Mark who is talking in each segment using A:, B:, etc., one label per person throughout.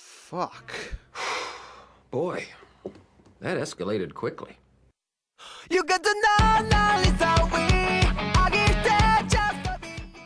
A: Fuck. Boy, that escalated quickly.
B: You got to know now it's how we I get that just to be.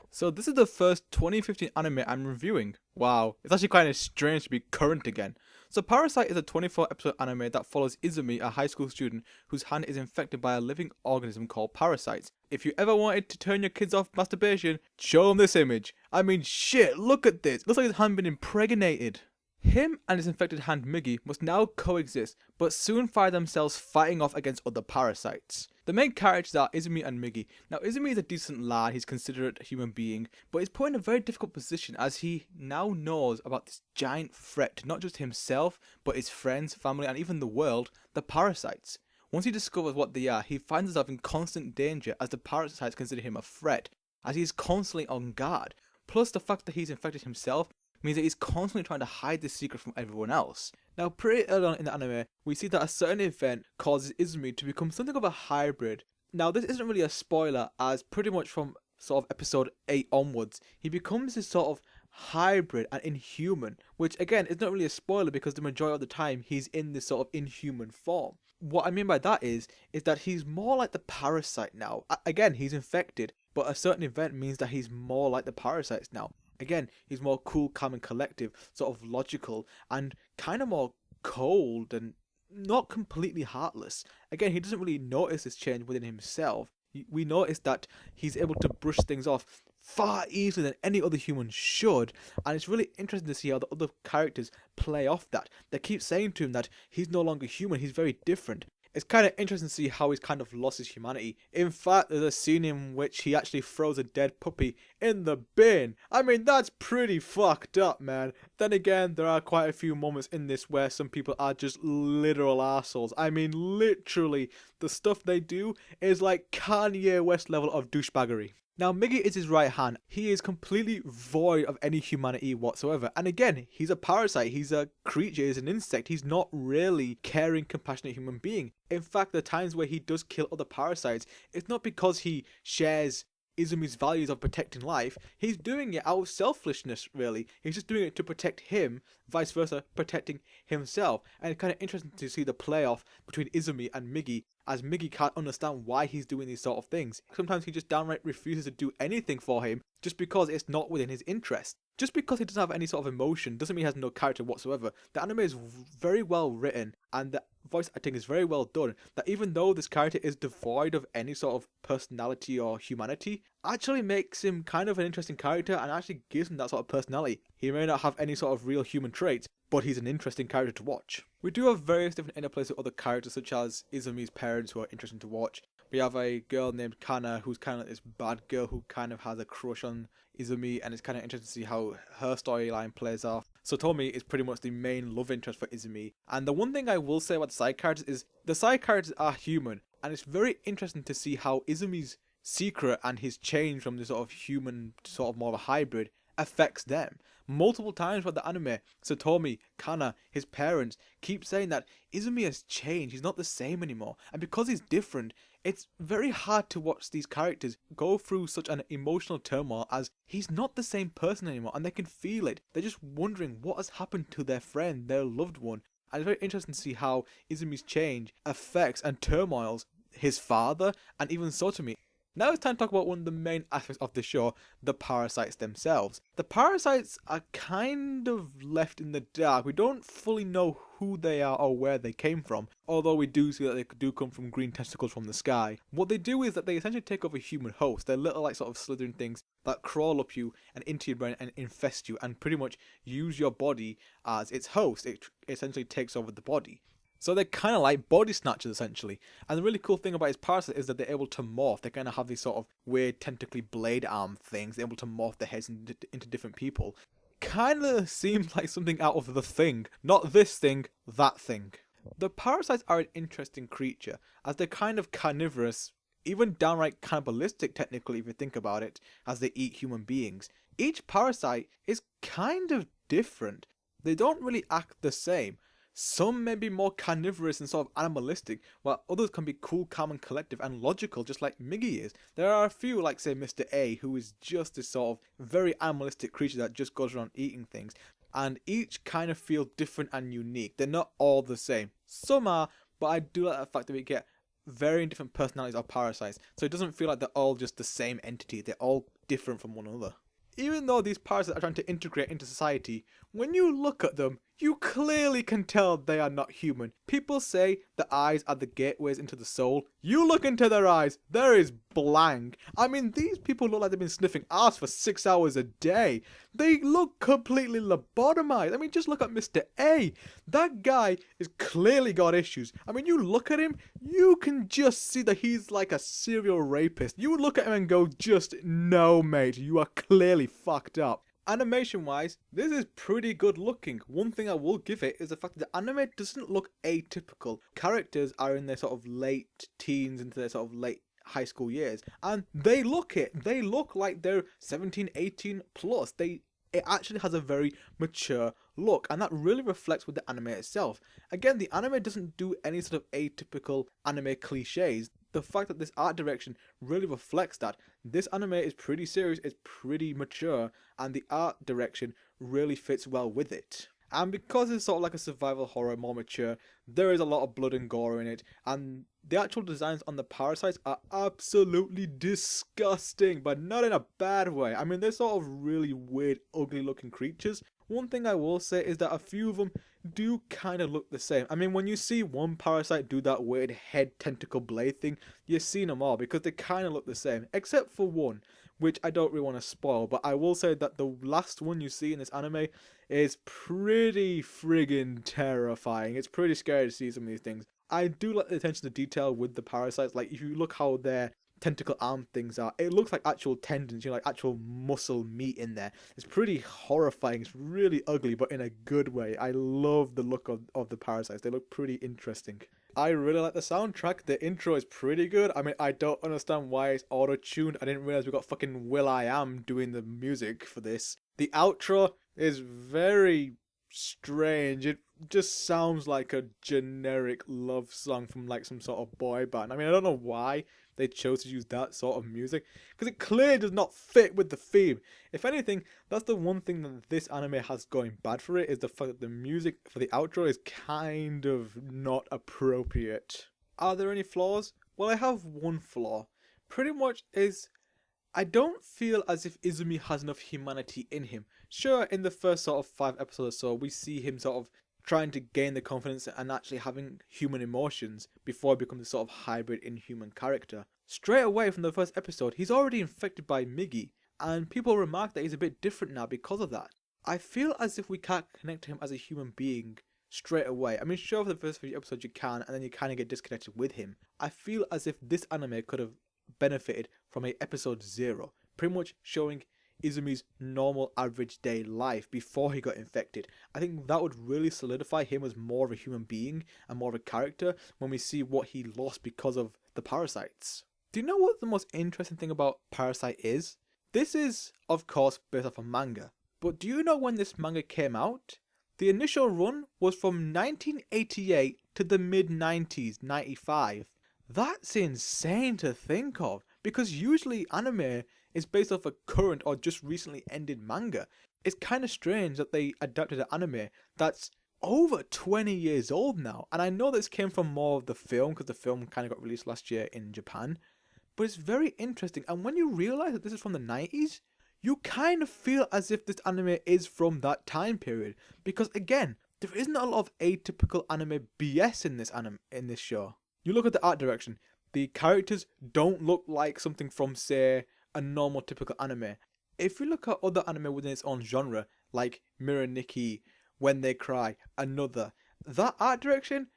C: So this is the first 2015 anime I'm reviewing. Wow, it's actually kind of strange to be current again. So Parasyte is a 24 episode anime that follows Izumi, a high school student whose hand is infected by a living organism called parasites. If you ever wanted to turn your kids off masturbation, show them this image. I mean shit, look at this. Looks like his hand been impregnated. Him and his infected hand Miggy must now coexist, but soon find themselves fighting off against other parasites. The main characters are Izumi and Miggy. Now Izumi is a decent lad, he's considerate human being, but he's put in a very difficult position as he now knows about this giant threat to not just himself, but his friends, family and even the world, the parasites. Once he discovers what they are, he finds himself in constant danger as the parasites consider him a threat, as he is constantly on guard. Plus the fact that he's infected himself means that he's constantly trying to hide this secret from everyone else. Now pretty early on in the anime, we see that a certain event causes Izumi to become something of a hybrid. Now this isn't really a spoiler, as pretty much from sort of episode 8 onwards, he becomes this sort of hybrid and inhuman, which again is not really a spoiler because the majority of the time he's in this sort of inhuman form. What I mean by that is that he's more like the parasite now. Again, he's infected, but a certain event means that he's more like the parasites now. Again, he's more cool, calm and collective, sort of logical and kind of more cold and not completely heartless. Again, he doesn't really notice this change within himself. We notice that he's able to brush things off far easier than any other human should, and it's really interesting to see how the other characters play off that. They keep saying to him that he's no longer human, he's very different. It's kind of interesting to see how he's kind of lost his humanity. In fact, there's a scene in which he actually throws a dead puppy in the bin. I mean, that's pretty fucked up, man. Then again, there are quite a few moments in this where some people are just literal assholes. I mean, literally, the stuff they do is like Kanye West level of douchebaggery. Now, Miggy is his right hand. He is completely void of any humanity whatsoever. And again, he's a parasite. He's a creature. He's an insect. He's not really caring, compassionate human being. In fact, the times where he does kill other parasites, it's not because he shares Izumi's values of protecting life. He's doing it out of selfishness, really. He's just doing it to protect him, vice versa, protecting himself. And it's kind of interesting to see the playoff between Izumi and Miggy, as Miggy can't understand why he's doing these sort of things. Sometimes he just downright refuses to do anything for him just because it's not within his interest. Just because he doesn't have any sort of emotion doesn't mean he has no character whatsoever. The anime is very well written and the voice acting is very well done, that even though this character is devoid of any sort of personality or humanity, actually makes him kind of an interesting character and actually gives him that sort of personality. He may not have any sort of real human traits, but he's an interesting character to watch. We do have various different interplays with other characters, such as Izumi's parents, who are interesting to watch. We have a girl named Kana, who's kind of like this bad girl who kind of has a crush on Izumi, and it's kind of interesting to see how her storyline plays off. Satomi is pretty much the main love interest for Izumi. And the one thing I will say about the side characters is the side characters are human, and it's very interesting to see how Izumi's secret and his change from the sort of human to sort of more of a hybrid affects them. Multiple times throughout the anime, Satomi, Kana, his parents keep saying that Izumi has changed, he's not the same anymore. And because he's different, it's very hard to watch these characters go through such an emotional turmoil, as he's not the same person anymore and they can feel it. They're just wondering what has happened to their friend, their loved one. And it's very interesting to see how Izumi's change affects and turmoils his father and even Satomi. Now it's time to talk about one of the main aspects of the show, the parasites themselves. The parasites are kind of left in the dark. We don't fully know who they are or where they came from, although we do see that they do come from green testicles from the sky. What they do is that they essentially take over human hosts. They're little like sort of slithering things that crawl up you and into your brain and infest you and pretty much use your body as its host. It essentially takes over the body. So they're kind of like body snatchers essentially. And the really cool thing about his parasite is that they're able to morph. They kind of have these sort of weird tentacly blade arm things. They're able to morph their heads into different people. Kind of seems like something out of The Thing. Not this thing, that thing. The parasites are an interesting creature, as they're kind of carnivorous, even downright cannibalistic technically if you think about it, as they eat human beings. Each parasite is kind of different. They don't really act the same. Some may be more carnivorous and sort of animalistic, while others can be cool, calm and collective and logical, just like Miggy is. There are a few, like say Mr. A, who is just this sort of very animalistic creature that just goes around eating things, and each kind of feel different and unique. They're not all the same. Some are, but I do like the fact that we get varying different personalities of parasites, so it doesn't feel like they're all just the same entity. They're all different from one another. Even though these parasites are trying to integrate into society, when you look at them, you clearly can tell they are not human. People say the eyes are the gateways into the soul. You look into their eyes, there is blank. I mean, these people look like they've been sniffing ass for 6 hours a day. They look completely lobotomized. I mean, just look at Mr. A. That guy has clearly got issues. I mean, you look at him, you can just see that he's like a serial rapist. You would look at him and go, just no, mate, you are clearly fucked up. Animation wise, this is pretty good looking. One thing I will give it is the fact that the anime doesn't look atypical. Characters are in their sort of late teens into their sort of late high school years, and they look it. They look like they're 17, 18 plus. It actually has a very mature look, and that really reflects with the anime itself. Again, the anime doesn't do any sort of atypical anime cliches. The fact that this art direction really reflects that. This anime is pretty serious, it's pretty mature, and the art direction really fits well with it. And because it's sort of like a survival horror, more mature, there is a lot of blood and gore in it, and the actual designs on the parasites are absolutely disgusting, but not in a bad way. I mean, they're sort of really weird, ugly looking creatures. One thing I will say is that a few of them do kind of look the same. I mean, when you see one parasite do that weird head tentacle blade thing, you've seen them all because they kind of look the same, except for one, which I don't really want to spoil, but I will say that the last one you see in this anime is pretty friggin' terrifying. It's pretty scary to see some of these things. I do like the attention to detail with the parasites. Like, if you look how their tentacle arm things are, it looks like actual tendons, you know, like actual muscle meat in there. It's pretty horrifying. It's really ugly, but in a good way. I love the look of the parasites. They look pretty interesting. I really like the soundtrack. The intro is pretty good. I mean, I don't understand why it's auto-tuned. I didn't realize we got fucking will.i.am doing the music for this. The outro is very strange. It just sounds like a generic love song from like some sort of boy band. I mean, I don't know why they chose to use that sort of music, because it clearly does not fit with the theme. If anything, that's the one thing that this anime has going bad for it, is the fact that the music for the outro is kind of not appropriate. Are there any flaws? Well, I have one flaw. Pretty much is, I don't feel as if Izumi has enough humanity in him. Sure, in the first sort of 5 episodes or so, we see him sort of trying to gain the confidence and actually having human emotions before he becomes a sort of hybrid inhuman character. Straight away from the first episode, he's already infected by Miggy, and people remark that he's a bit different now because of that. I feel as if we can't connect to him as a human being straight away. I mean, sure, for the first few episodes you can, and then you kind of get disconnected with him. I feel as if this anime could have benefited from a episode 0, pretty much showing Izumi's normal average day life before he got infected. I think that would really solidify him as more of a human being and more of a character when we see what he lost because of the parasites. Do you know what the most interesting thing about Parasyte is? This is, of course, based off a manga, but do you know when this manga came out? The initial run was from 1988 to the mid-90s, 95. That's insane to think of, because usually anime is based off a current or just recently ended manga. It's kind of strange that they adapted an anime that's over 20 years old now. And I know this came from more of the film, because the film kind of got released last year in Japan. But it's very interesting. And when you realize that this is from the 90s, you kind of feel as if this anime is from that time period. Because again, there isn't a lot of atypical anime BS in this show. You look at the art direction. The characters don't look like something from, say, a normal typical anime. If you look at other anime within its own genre, like Mirror Nikki, When They Cry, Another, that art direction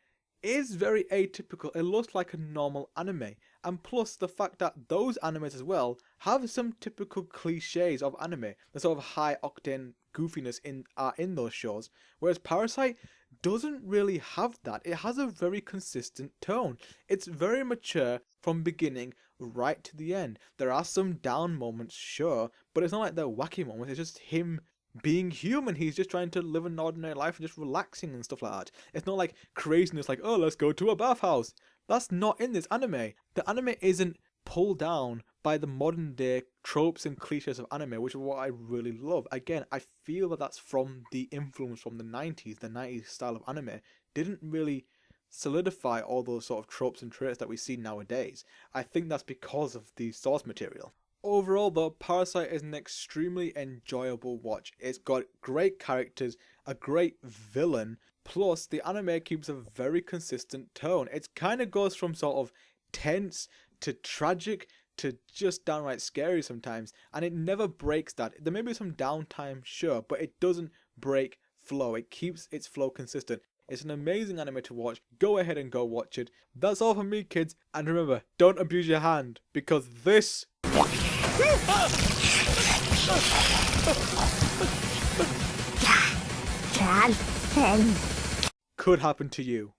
C: is very atypical. It looks like a normal anime. And plus the fact that those animes as well have some typical cliches of anime, the sort of high octane goofiness in those shows, whereas Parasyte doesn't really have that. It has a very consistent tone. It's very mature from beginning right to the end. There are some down moments, sure, but it's not like they're wacky moments. It's just him being human. He's just trying to live an ordinary life and just relaxing and stuff like that. It's not like craziness like, oh, let's go to a bathhouse. That's not in this anime. The anime isn't pulled down by the modern day tropes and cliches of anime, which is what I really love. Again, I feel that that's from the influence from the 90s. The 90s style of anime didn't really solidify all those sort of tropes and traits that we see nowadays. I think that's because of the source material. Overall though, Parasyte is an extremely enjoyable watch. It's got great characters, a great villain, plus the anime keeps a very consistent tone. It kind of goes from sort of tense to tragic to just downright scary sometimes, and it never breaks that. There may be some downtime, sure, but it doesn't break flow. It keeps its flow consistent. It's an amazing anime to watch. Go ahead and go watch it. That's all from me, kids, and remember, don't abuse your hand, because this could happen to you.